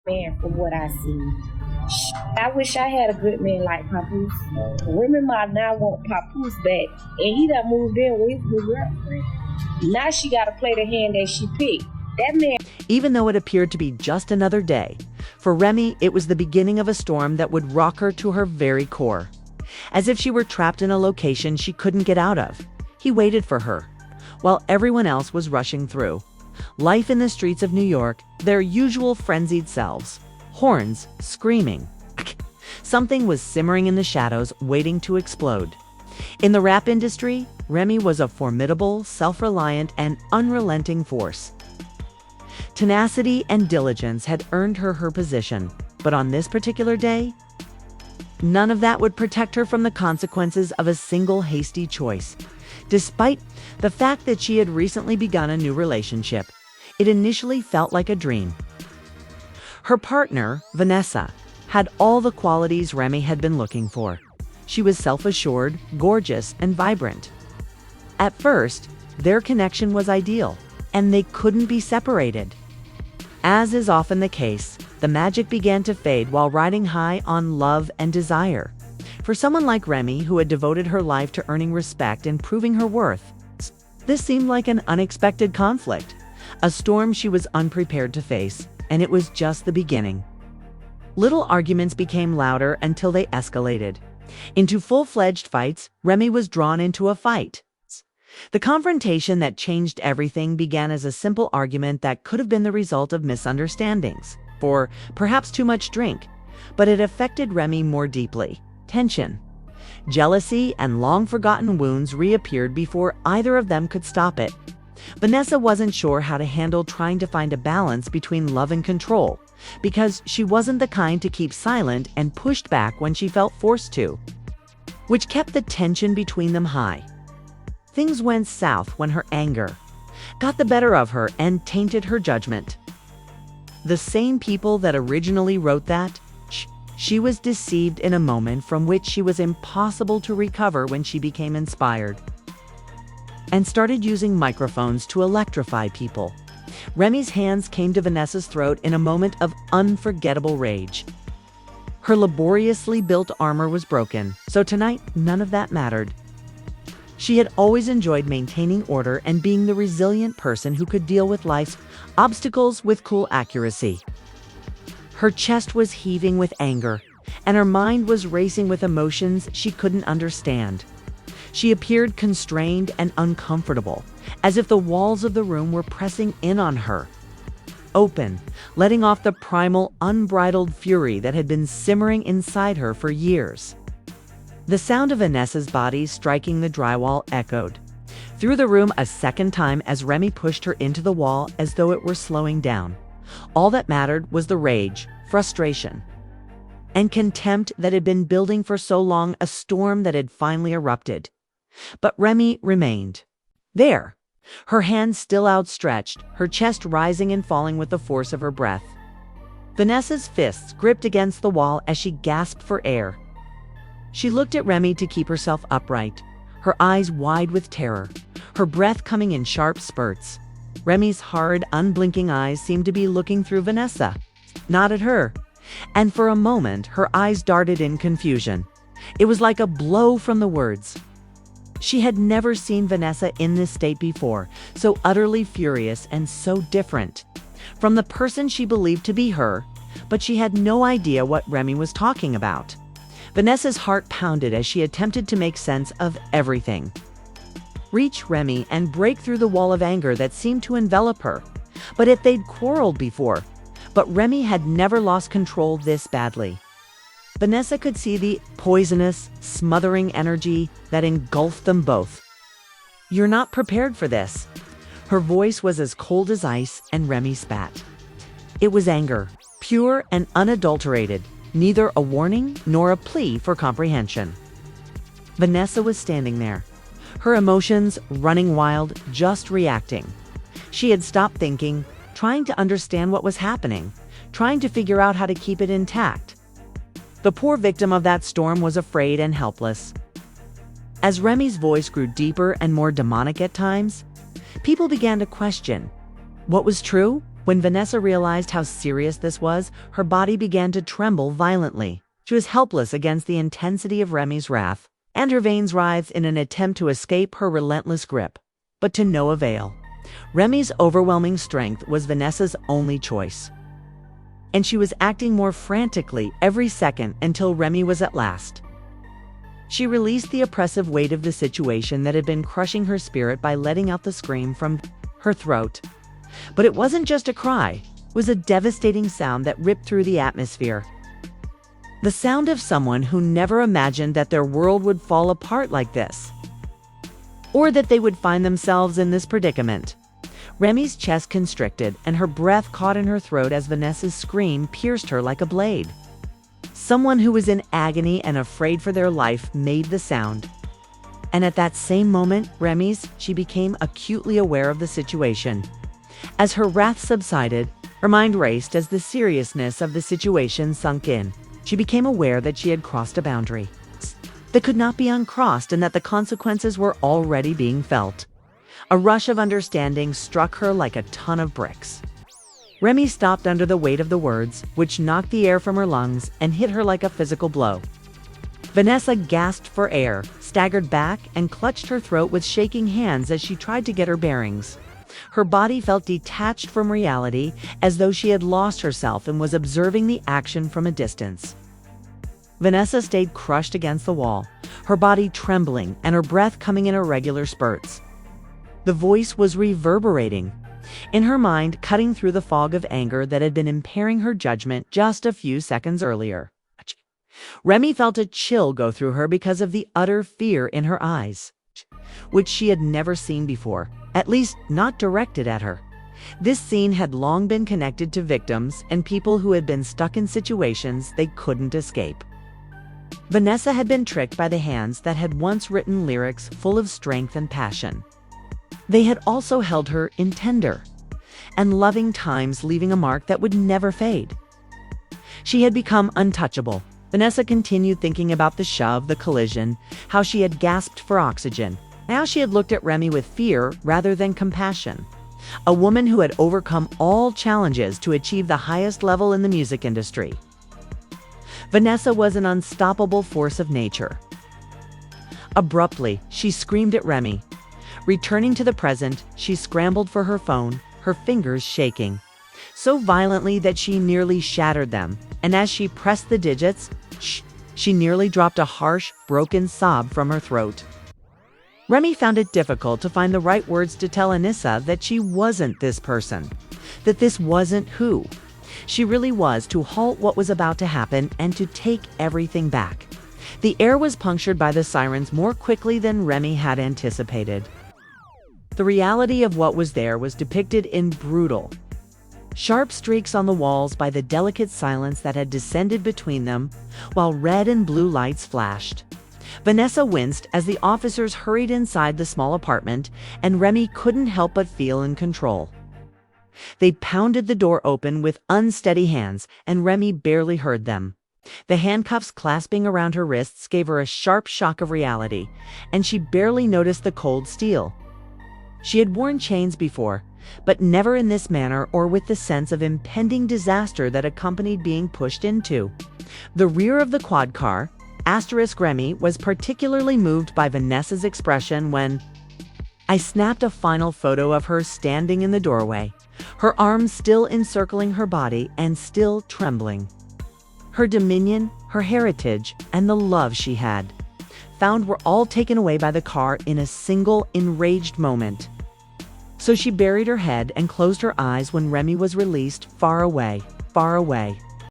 man from what I see. I wish I had a good man like Papoose. Women might now want Papoose back, and he done moved in with his new girlfriend. Now she gotta play the hand that she picked. That man. Even though it appeared to be just another day, for Remy, it was the beginning of a storm that would rock her to her very core. As if she were trapped in a location she couldn't get out of, he waited for her, while everyone else was rushing through. Life in the streets of New York, their usual frenzied selves. Horns, screaming. Something was simmering in the shadows, waiting to explode. In the rap industry, Remy was a formidable, self-reliant, and unrelenting force. Tenacity and diligence had earned her her position, but on this particular day, none of that would protect her from the consequences of a single hasty choice. Despite the fact that she had recently begun a new relationship, it initially felt like a dream. Her partner, Vanessa, had all the qualities Remy had been looking for. She was self-assured, gorgeous, and vibrant. At first, their connection was ideal, and they couldn't be separated. As is often the case, the magic began to fade while riding high on love and desire. For someone like Remy, who had devoted her life to earning respect and proving her worth, this seemed like an unexpected conflict, a storm she was unprepared to face, and it was just the beginning. Little arguments became louder until they escalated into full-fledged fights. Remy was drawn into a fight. The confrontation that changed everything began as a simple argument that could have been the result of misunderstandings, or perhaps too much drink, but it affected Remy more deeply. Tension, jealousy, and long-forgotten wounds reappeared before either of them could stop it. Vanessa wasn't sure how to handle trying to find a balance between love and control, because she wasn't the kind to keep silent and pushed back when she felt forced to, which kept the tension between them high. Things went south when her anger got the better of her and tainted her judgment. The same people that originally wrote that, she was deceived in a moment from which she was impossible to recover when she became inspired and started using microphones to electrify people. Remy's hands came to Vanessa's throat in a moment of unforgettable rage. Her laboriously built armor was broken, so tonight none of that mattered. She had always enjoyed maintaining order and being the resilient person who could deal with life's obstacles with cool accuracy. Her chest was heaving with anger, and her mind was racing with emotions she couldn't understand. She appeared constrained and uncomfortable, as if the walls of the room were pressing in on her. Open, letting off the primal, unbridled fury that had been simmering inside her for years. The sound of Vanessa's body striking the drywall echoed through the room a second time as Remy pushed her into the wall as though it were slowing down. All that mattered was the rage, frustration, and contempt that had been building for so long, a storm that had finally erupted. But Remy remained there, her hands still outstretched, her chest rising and falling with the force of her breath. Vanessa's fists gripped against the wall as she gasped for air. She looked at Remy to keep herself upright, her eyes wide with terror, her breath coming in sharp spurts. Remy's hard, unblinking eyes seemed to be looking through Vanessa, not at her, and for a moment her eyes darted in confusion. It was like a blow from the words. She had never seen Vanessa in this state before, so utterly furious and so different from the person she believed to be her, but she had no idea what Remy was talking about. Vanessa's heart pounded as she attempted to make sense of everything. Reach Remy and break through the wall of anger that seemed to envelop her. But if they'd quarreled before, but Remy had never lost control this badly. Vanessa could see the poisonous, smothering energy that engulfed them both. "You're not prepared for this." Her voice was as cold as ice, and Remy spat. It was anger, pure and unadulterated, neither a warning nor a plea for comprehension. Vanessa was standing there, her emotions running wild, just reacting. She had stopped thinking, trying to understand what was happening, trying to figure out how to keep it intact. The poor victim of that storm was afraid and helpless. As Remy's voice grew deeper and more demonic at times, people began to question what was true When Vanessa realized how serious this was, her body began to tremble violently. She was helpless against the intensity of Remy's wrath, and her veins writhed in an attempt to escape her relentless grip. But to no avail. Remy's overwhelming strength was Vanessa's only choice. And she was acting more frantically every second until Remy was at last. She released the oppressive weight of the situation that had been crushing her spirit by letting out the scream from her throat. But it wasn't just a cry, it was a devastating sound that ripped through the atmosphere. The sound of someone who never imagined that their world would fall apart like this, or that they would find themselves in this predicament. Remy's chest constricted and her breath caught in her throat as Vanessa's scream pierced her like a blade. Someone who was in agony and afraid for their life made the sound. And at that same moment, she became acutely aware of the situation. As her wrath subsided, her mind raced as the seriousness of the situation sunk in. She became aware that she had crossed a boundary that could not be uncrossed and that the consequences were already being felt. A rush of understanding struck her like a ton of bricks. Remy stopped under the weight of the words, which knocked the air from her lungs and hit her like a physical blow. Vanessa gasped for air, staggered back, and clutched her throat with shaking hands as she tried to get her bearings. Her body felt detached from reality, as though she had lost herself and was observing the action from a distance. Vanessa stayed crushed against the wall, her body trembling and her breath coming in irregular spurts. The voice was reverberating in her mind, cutting through the fog of anger that had been impairing her judgment just a few seconds earlier. Remy felt a chill go through her because of the utter fear in her eyes, which she had never seen before, at least not directed at her. This scene had long been connected to victims and people who had been stuck in situations they couldn't escape. Vanessa had been tricked by the hands that had once written lyrics full of strength and passion. They had also held her in tender and loving times, leaving a mark that would never fade. She had become untouchable. Vanessa continued thinking about the shove, the collision, how she had gasped for oxygen. Now she had looked at Remy with fear rather than compassion. A woman who had overcome all challenges to achieve the highest level in the music industry. Vanessa was an unstoppable force of nature. Abruptly, she screamed at Remy. Returning to the present, she scrambled for her phone, her fingers shaking so violently that she nearly shattered them, and as she pressed the digits, she nearly dropped a harsh, broken sob from her throat. Remy found it difficult to find the right words to tell Anissa that she wasn't this person, that this wasn't who she really was, to halt what was about to happen and to take everything back. The air was punctured by the sirens more quickly than Remy had anticipated. The reality of what was there was depicted in brutal, sharp streaks on the walls by the delicate silence that had descended between them, while red and blue lights flashed. Vanessa winced as the officers hurried inside the small apartment, and Remy couldn't help but feel in control. They pounded the door open with unsteady hands, and Remy barely heard them. The handcuffs clasping around her wrists gave her a sharp shock of reality, and she barely noticed the cold steel. She had worn chains before, but never in this manner or with the sense of impending disaster that accompanied being pushed into the rear of the quad car. Remy was particularly moved by Vanessa's expression when I snapped a final photo of her standing in the doorway, her arms still encircling her body and still trembling. Her dominion, her heritage, and the love she had found were all taken away by the car in a single enraged moment. So she buried her head and closed her eyes when Remy was released far away, far away.